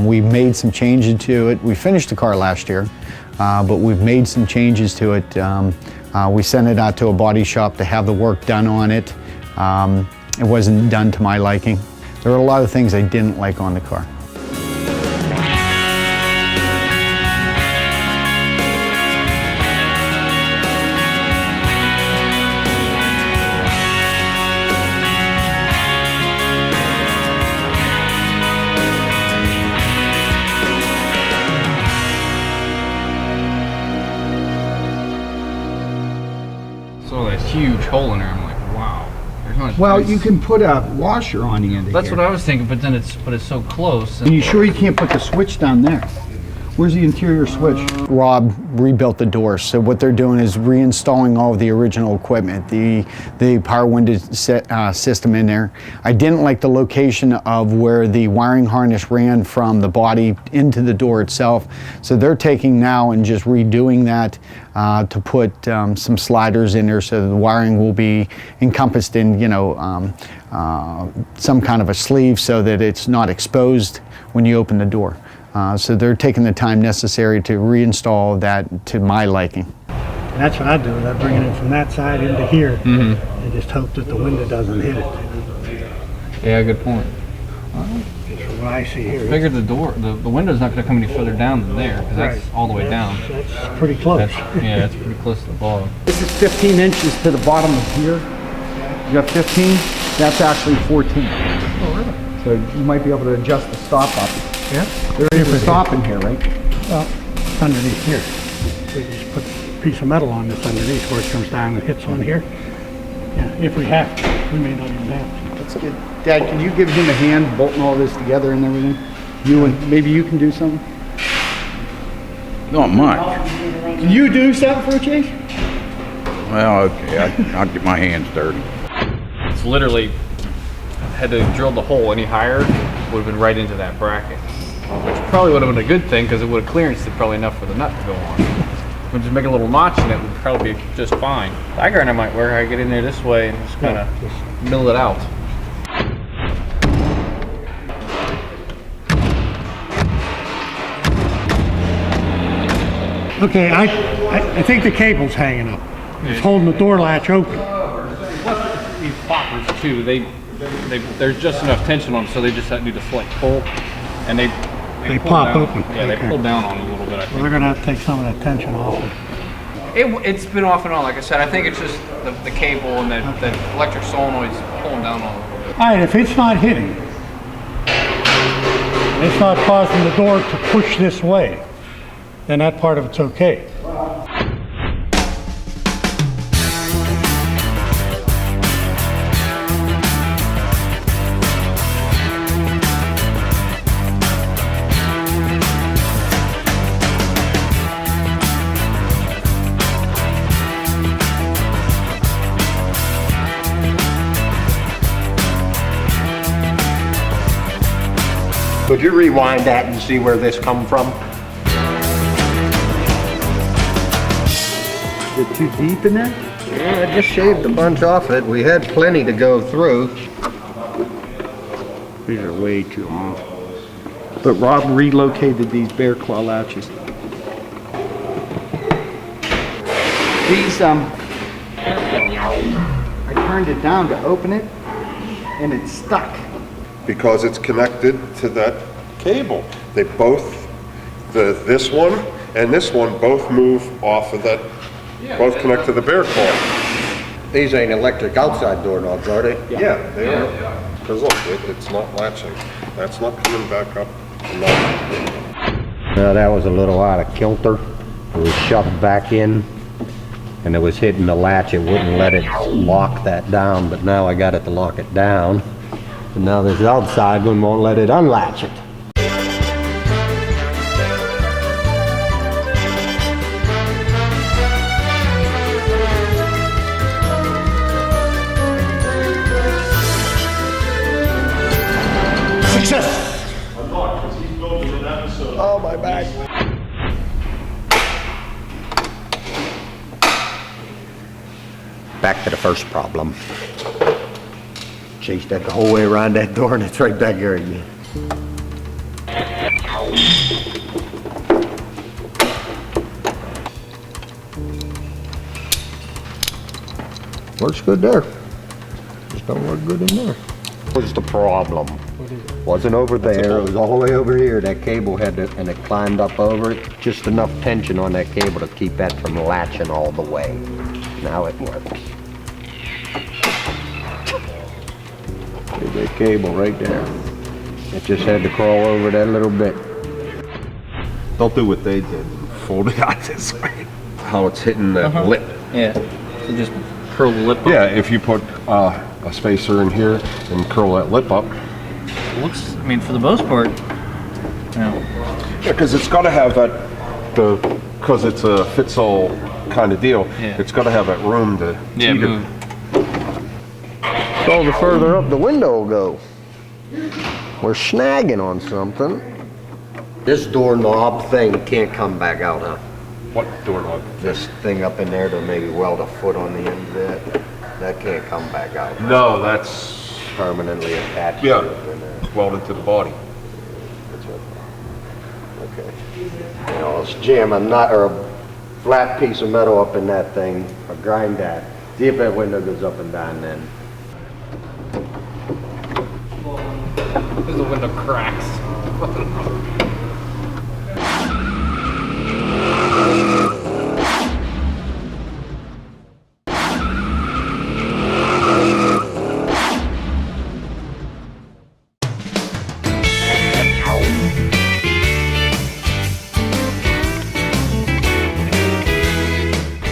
We made some changes to it. We finished the car last year, but we've made some changes to it. We sent it out to a body shop to have the work done on it. It wasn't done to my liking. There were a lot of things I didn't like on the car. So that huge hole in there, I'm like, wow. Well, you can put a washer on the end of That's here. what I was thinking, but then it's so close. Are you sure you can't put the switch down there? Where's the interior switch? Rob rebuilt the doors, so what they're doing is reinstalling all of the original equipment, the power window system in there. I didn't like the location of where the wiring harness ran from the body into the door itself, so they're taking now and just redoing that to put some sliders in there so that the wiring will be encompassed in, some kind of a sleeve so that it's not exposed when you open the door. So they're taking the time necessary to reinstall that to my liking. That's what I do, is I bring it in from that side into here, and just hope that the window doesn't hit it. Yeah, good point. Just from what I see here. I figured the window's not going to come any further down than there, because that's all the way down. That's pretty close. Yeah, it's pretty close to the bottom. This is 15 inches to the bottom of here. You got 15, that's actually 14. Oh, really? So you might be able to adjust the stop up. Yeah. There is a stop in here, right? Well, it's underneath here. We just put a piece of metal on this underneath where it comes down and hits on here. Yeah, if we have to. We may not even have to. That's good. Dad, can you give him a hand bolting all this together and everything? Maybe you can do something? Not much. Can you do something for a change? Well, okay, I'll get my hands dirty. It's literally, had to drill the hole any higher, would have been right into that bracket. Which probably would have been a good thing, because it would have clearanced it probably enough for the nut to go on. We'll just make a little notch in it, would probably be just fine. Tiger and I might work, I get in there this way and just kind of mill it out. Okay, I think the cable's hanging up. It's holding the door latch open. These poppers too, there's just enough tension on them, so they just need to slight pull, and they pull pop down. open. Yeah, they Okay. pull down on it a little bit, I Well, think. they're gonna have to take some of that tension off. It's been off and on, like I said. I think it's just the cable and the electric solenoid's pulling down on it a little bit. All right, if it's not hitting, and it's not causing the door to push this way, then that part of it's okay. Could you rewind that and see where this come from? Is it too deep in there? Yeah, I just shaved a bunch off it. We had plenty to go through. These are way too long. But Rob relocated these bear claw latches. These, I turned it down to open it, and it's stuck. Because it's connected to that cable. They both, this one and this one both move off of that, both connect to the bear claw. These ain't electric outside doorknobs, are they? Yeah, they are. Because look, it's not latching. That's not coming back up. No, that was a little out of kilter. It was shoved back in and it was hitting the latch. It wouldn't let it lock that down, but now I got it to lock it down. And now this outside one won't let it unlatch it. Oh, my back. Back to the first problem. Chased that the whole way around that door and it's right back here again. Works good there. Just don't work good in there. What's the problem? Wasn't over there, it was all the way over here. That cable had to, and it climbed up over it. Just enough tension on that cable to keep that from latching all the way. Now it works. There's that cable right there. It just had to crawl over that little bit. Don't do what they did, fold it out this way. How it's hitting that lip. Yeah. So just curl the lip up. Yeah, if you put a spacer in here and curl that lip up. Looks, I mean, for the most part, you know, Yeah, because it's got to have that, because it's a fits-all kind of deal, Yeah. it's got to have that room to teeter. move. So the further up the window will go. We're snagging on something. This doorknob thing can't come back out, huh? What doorknob? This thing up in there to maybe weld a foot on the end of that, that can't come back out. No, that's Permanently attached Yeah. to it in there. welded to the body. That's what- Okay. You know, let's jam a nut or a flat piece of metal up in that thing, or grind that. See if that window goes up and down then. There's the window cracks.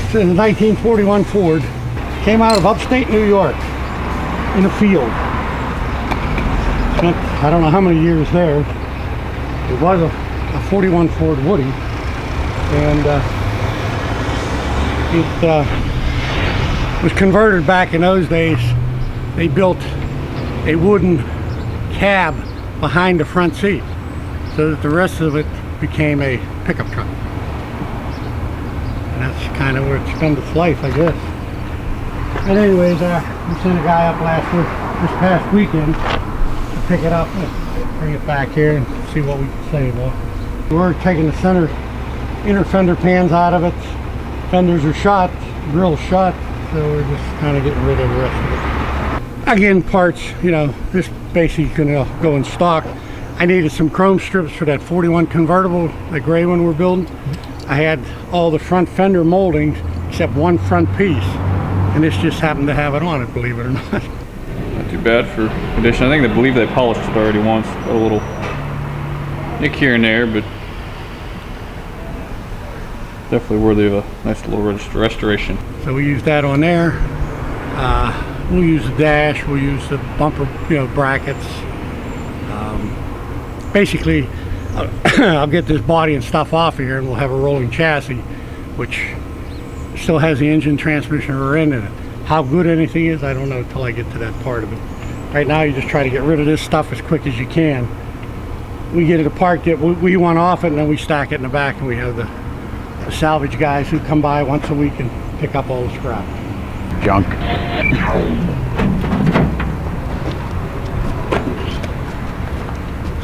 It's a 1941 Ford. Came out of upstate New York in a field. Spent, I don't know how many years there. It was a 41 Ford Woody. And it was converted back in those days. They built a wooden cab behind the front seat so that the rest of it became a pickup truck. And that's kind of where it spent its life, I guess. And anyways, we sent a guy up this past weekend to pick it up and bring it back here and see what we can save off. We're taking the inner fender pans out of it. Fenders are shot, grill's shot, so we're just kind of getting rid of the rest of it. Again, parts, you know, this basically gonna go in stock. I needed some chrome strips for that 41 convertible, the gray one we're building. I had all the front fender moldings except one front piece, and this just happened to have it on it, believe it or not. Not too bad for condition. I think they believe they polished it already once. Got a little nick here and there, but definitely worthy of a nice little restoration. So we use that on there. We'll use the dash, we'll use the bumper, you know, brackets. Basically, I'll get this body and stuff off of here and we'll have a rolling chassis, which still has the engine, transmission, rear end in it. How good anything is, I don't know until I get to that part of it. Right now, you just try to get rid of this stuff as quick as you can. We get it apart, we want off it, and then we stack it in the back, and we have the salvage guys who come by once a week and pick up all the scrap. Junk.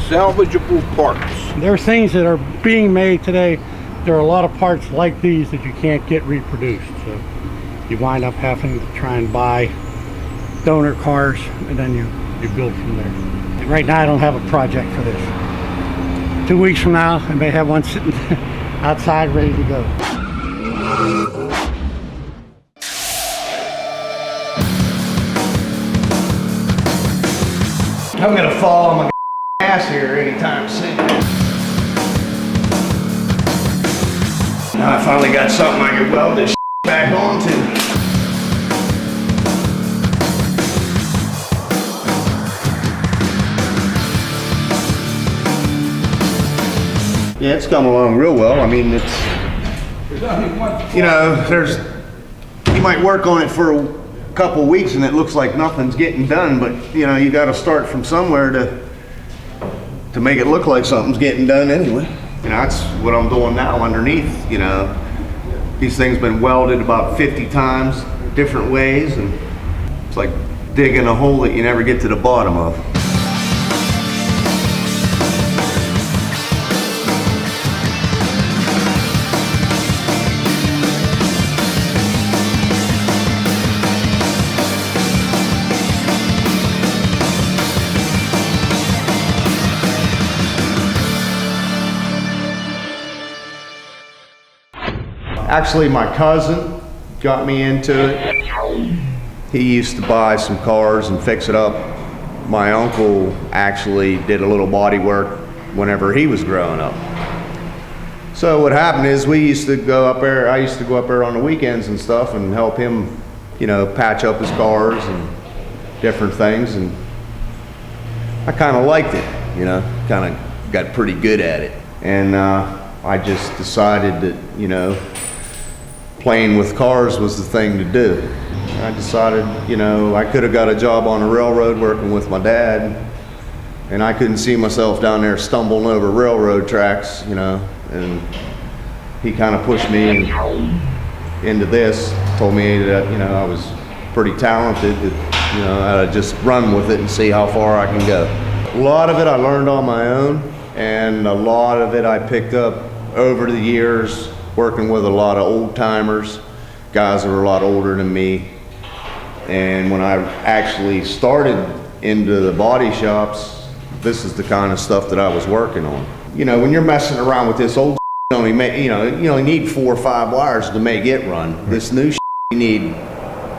Salvageable parts. There are things that are being made today. There are a lot of parts like these that you can't get reproduced. So you wind up having to try and buy donor cars, and then you build from there. And right now I don't have a project for this. 2 weeks from now I may have one sitting outside ready to go. I'm gonna fall on my ass here anytime soon. Now I finally got something I can weld this back onto. Yeah, it's come along real well. I mean, it's, you know, you might work on it for a couple weeks and it looks like nothing's getting done, but you know, you gotta start from somewhere to make it look like something's getting done anyway. You know, that's what I'm doing now underneath, you know. These things been welded about 50 times, different ways, and it's like digging a hole that you never get to the bottom of. Actually, my cousin got me into it. He used to buy some cars and fix it up. My uncle actually did a little body work whenever he was growing up. So what happened is we used to go up there, I used to go up there on the weekends and stuff and help him, you know, patch up his cars and different things, and I kind of liked it, you know, kind of got pretty good at it. And I just decided that, you know, playing with cars was the thing to do. I decided, you know, I could have got a job on a railroad working with my dad, and I couldn't see myself down there stumbling over railroad tracks, you know, and he kind of pushed me into this, told me that, you know, I was pretty talented, that, you know, I would just run with it and see how far I can go. A lot of it I learned on my own, and a lot of it I picked up over the years working with a lot of old timers, guys that were a lot older than me. And when I actually started into the body shops, this is the kind of stuff that I was working on. You know, when you're messing around with this old you only need 4 or 5 wires to make it run. This new you need,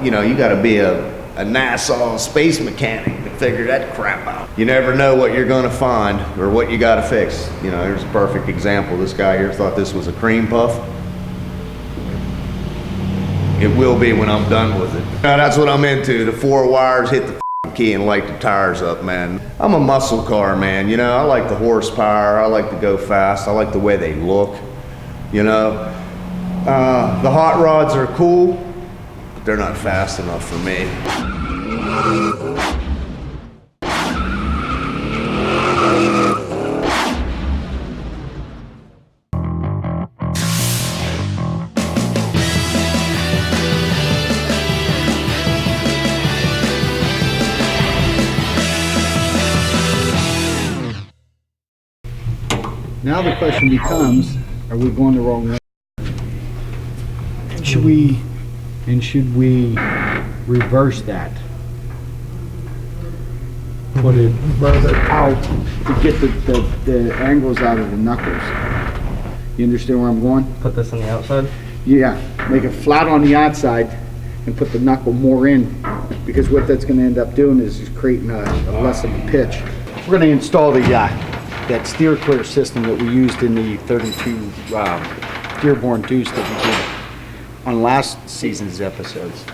you know, you gotta be a NASA space mechanic to figure that crap out. You never know what you're gonna find or what you gotta fix. You know, here's a perfect example. This guy here thought this was a cream puff. It will be when I'm done with it. Now that's what I'm into. The 4 wires hit the key and light the tires up, man. I'm a muscle car man, you know. I like the horsepower. I like to go fast. I like the way they look, you know. The hot rods are cool, but they're not fast enough for me. Now the question becomes, are we going the wrong way? Should we reverse that? Put it further out to get the angles out of the knuckles. You understand where I'm going? Put this on the outside? Yeah, make it flat on the outside and put the knuckle more in, because what that's going to end up doing is creating a less of a pitch. We're going to install the that steer clear system that we used in the 32 Dearborn Deuce that we did on last season's episodes.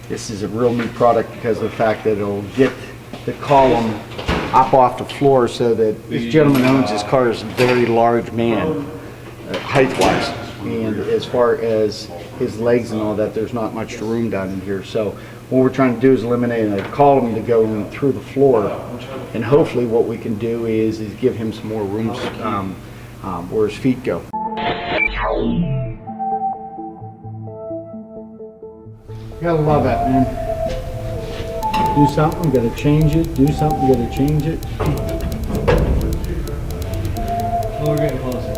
This is a real neat product because of the fact that it'll get the column up off the floor, so that this gentleman owns his car is a very large man, height-wise, and as far as his legs and all that, there's not much room down in here. So what we're trying to do is eliminate a column to go through the floor, and hopefully what we can do is give him some more room where his feet go. You gotta love that, man. Do something, gotta change it. Do something, gotta change it. Well, we're getting closer.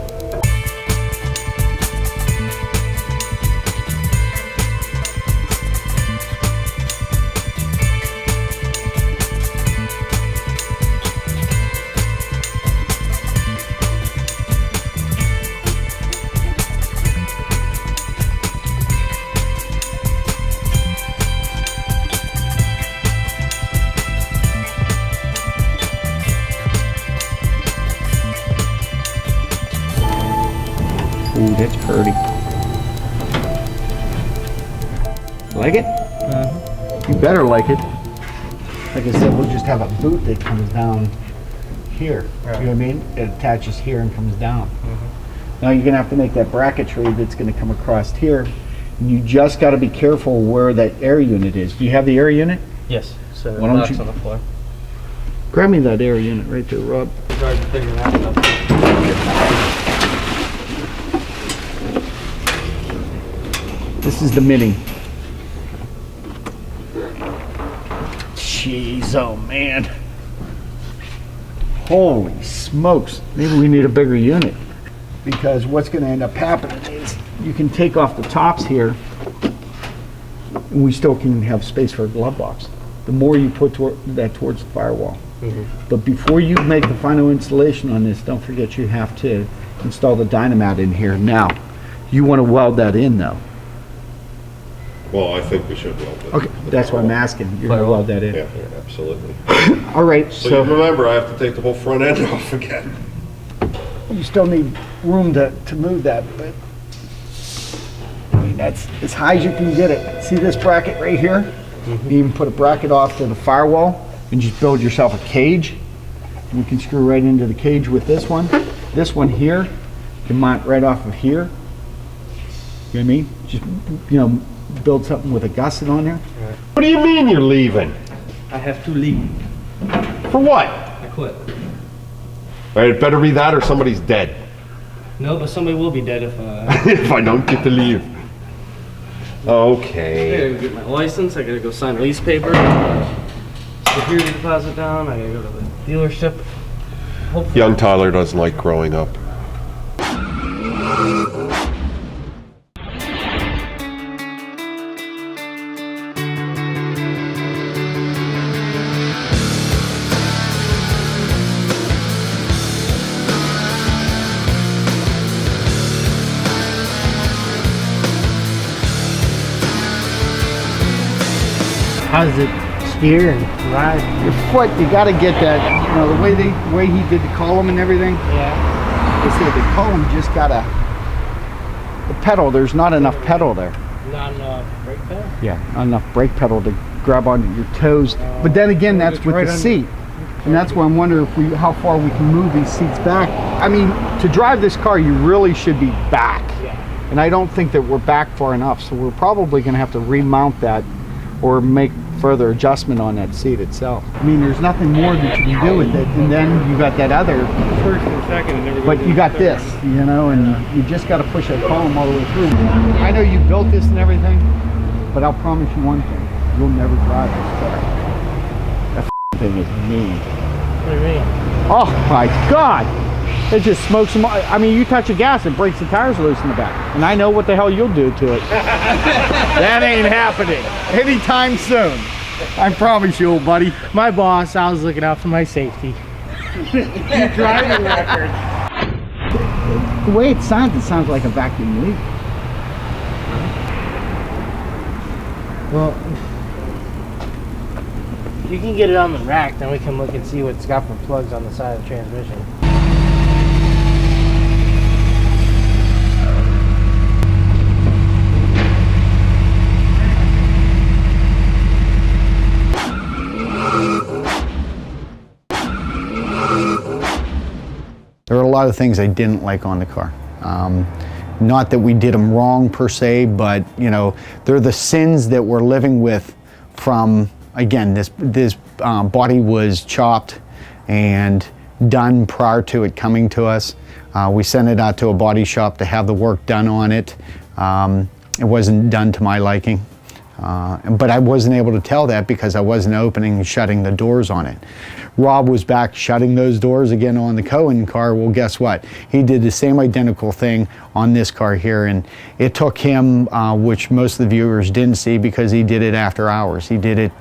Ooh, that's pretty. Like it? You better like it. Like I said, we'll just have a boot that comes down here. You know what I mean? It attaches here and comes down. Now you're gonna have to make that bracketry that's gonna come across here. And you just gotta be careful where that air unit is. Do you have the air unit? Yes. So Why don't box you- on the floor. Grab me that air unit right there, Rob. It's hard to figure that out. This is the mini. Jeez, oh man. Holy smokes. Maybe we need a bigger unit. Because what's going to end up happening is you can take off the tops here and we still can have space for a glove box. The more you put that towards the firewall. But before you make the final installation on this, don't forget you have to install the Dynamat in here. Now, You want to weld that in though? Well, I think we should weld it. Okay, that's what I'm asking. You're going to weld that in? Yeah, absolutely. All right, So you remember, I have to take the whole front end off again. you still need room to move that, but I mean, that's as high as you can get it. See this bracket right here? You even put a bracket off to the firewall and just build yourself a cage. You can screw right into the cage with this one. This one here can mount right off of here. You know what I mean? Just, build something with a gusset on there. What do you mean you're leaving? I have to leave. For what? I quit. All right, it better be that or somebody's dead. No, but somebody will be dead if If I don't get to leave. I Okay. gotta get my license, I gotta go sign lease paper, security deposit down, I gotta go to the dealership. Hopefully. Young Tyler doesn't like growing up. How does it steer and ride? Your foot, you got to get that, the way he did the column and everything. Yeah. They say the column just got the pedal, there's not enough pedal there. Not enough brake pedal? Yeah, not enough brake pedal to grab onto your toes. But then again, that's it's with right the under- seat. And that's why I'm wondering how far we can move these seats back. I mean, to drive this car, you really should be back. Yeah. And I don't think that we're back far enough. So we're probably going to have to remount that or make further adjustment on that seat itself. I mean, there's nothing more that you can do with it. And then you got that other, First and second, and never goes but you into got third. this, and you just got to push that column all the way through. I know you built this and everything, but I'll promise you one thing, you'll never drive this car. That thing is mean. What do you mean? Oh my God! It just smokes them. I mean, you touch the gas, it breaks the tires loose in the back. And I know what the hell you'll do to it. That ain't happening anytime soon. I promise you, old buddy. My boss, I was looking out for my safety. Your driving record. The way it sounds like a vacuum leak. Well, if you can get it on the rack, then we can look and see what it's got for plugs on the side of the transmission. There were a lot of things I didn't like on the car. Not that we did them wrong per se, but they're the sins that we're living with from, again, this body was chopped and done prior to it coming to us. We sent it out to a body shop to have the work done on it. It wasn't done to my liking. But I wasn't able to tell that because I wasn't opening and shutting the doors on it. Rob was back shutting those doors again on the Cohen car. Well, guess what? He did the same identical thing on this car here, and it took him, which most of the viewers didn't see because he did it after hours. He did it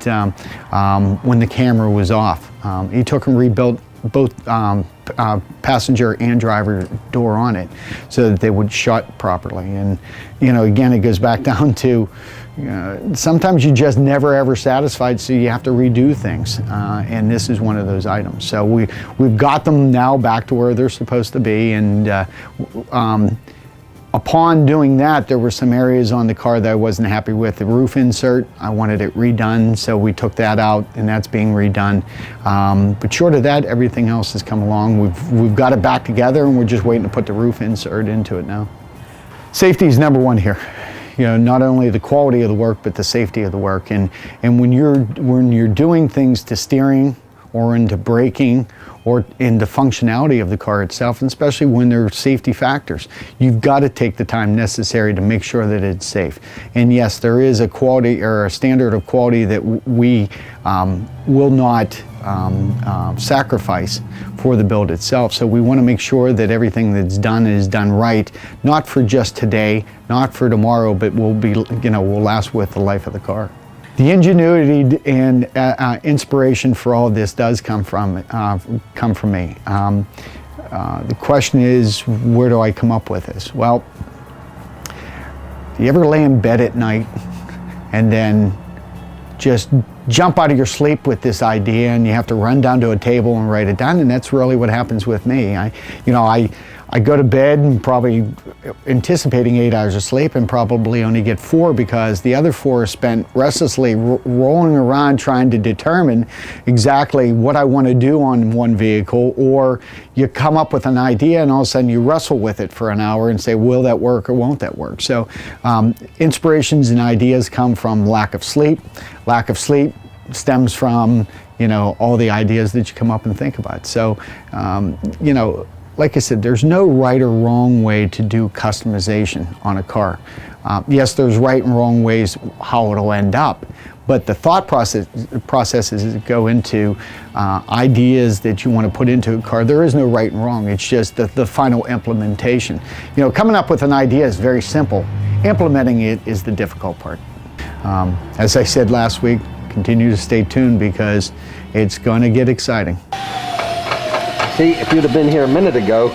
when the camera was off. He took and rebuilt both passenger and driver door on it so that they would shut properly. And again, it goes back down to sometimes you just never ever satisfied, so you have to redo things, and this is one of those items. So we've got them now back to where they're supposed to be, and upon doing that, there were some areas on the car that I wasn't happy with. The roof insert, I wanted it redone, so we took that out, and that's being redone. But short of that, everything else has come along. We've got it back together, and we're just waiting to put the roof insert into it now. Safety is number one here. Not only the quality of the work, but the safety of the work. And when you're doing things to steering or into braking or into functionality of the car itself, and especially when there are safety factors, you've got to take the time necessary to make sure that it's safe. And yes, there is a quality or a standard of quality that we will not sacrifice for the build itself. So we want to make sure that everything that's done is done right, not for just today, not for tomorrow, but will last with the life of the car. The ingenuity and inspiration for all of this does come from me. The question is, where do I come up with this? Well, you ever lay in bed at night and then just jump out of your sleep with this idea and you have to run down to a table and write it down? And that's really what happens with me. I go to bed and probably anticipating 8 hours of sleep and probably only get 4 because the other 4 are spent restlessly rolling around trying to determine exactly what I want to do on one vehicle, or you come up with an idea and all of a sudden you wrestle with it for an hour and say, will that work or won't that work? So inspirations and ideas come from lack of sleep. Lack of sleep stems from, all the ideas that you come up and think about. So, like I said, there's no right or wrong way to do customization on a car. Yes, there's right and wrong ways how it'll end up, but the thought processes that go into ideas that you want to put into a car, there is no right and wrong. It's just the final implementation. Coming up with an idea is very simple. Implementing it is the difficult part. As I said last week, continue to stay tuned because it's going to get exciting. See, if you'd have been here a minute ago,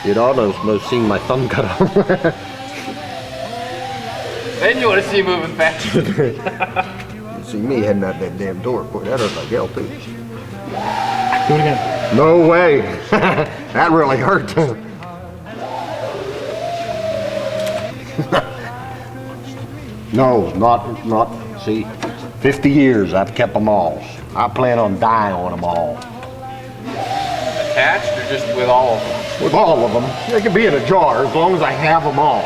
you'd almost seen my thumb cut off. Then you want to see you moving fast. See me heading out that damn door. Boy, that hurt like hell, too. Do it again. No way. That really hurt. No, not, see, 50 years I've kept them all. I plan on dying on them all. Attached or just with all of them? With all of them. They can be in a jar as long as I have them all.